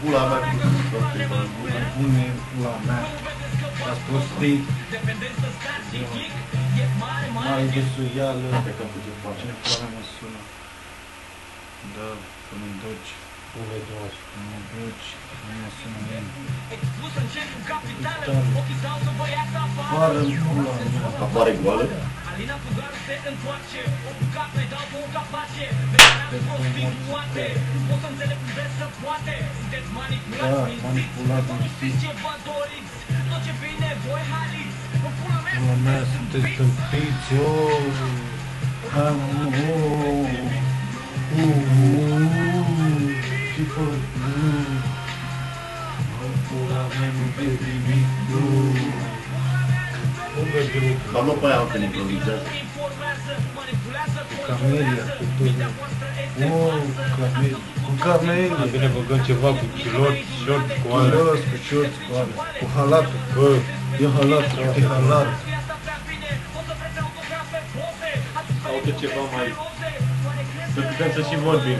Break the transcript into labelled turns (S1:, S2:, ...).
S1: pula mea cu toate, bă,
S2: Pune pula mea. Ați prostit. Mai de suială.
S1: pe capul ce face.
S2: Cine pula mea mă sună? Da, pune-i doci.
S3: Pune-i doci.
S2: Pune-i doci. Nu mă sună nimeni. Pară-mi pula mea.
S1: Apare goală?
S2: Da, manipulat în știi. Pula mea, sunteți tâmpiți, ce fă? Pula mea, nu te nimic,
S3: Nu merge nimic.
S1: Dar nu pe aia când improvizează.
S2: Camelia, cu tine. Camelia. Cu Camelia.
S3: Mai bine băgăm ceva cu cilot, short, cu
S2: Cu
S3: alea.
S2: jos, cu șorți, cu alea. Cu halatul.
S3: Bă,
S2: E halatul, e halat.
S3: caută ceva mai...
S1: Să putem să și vorbim.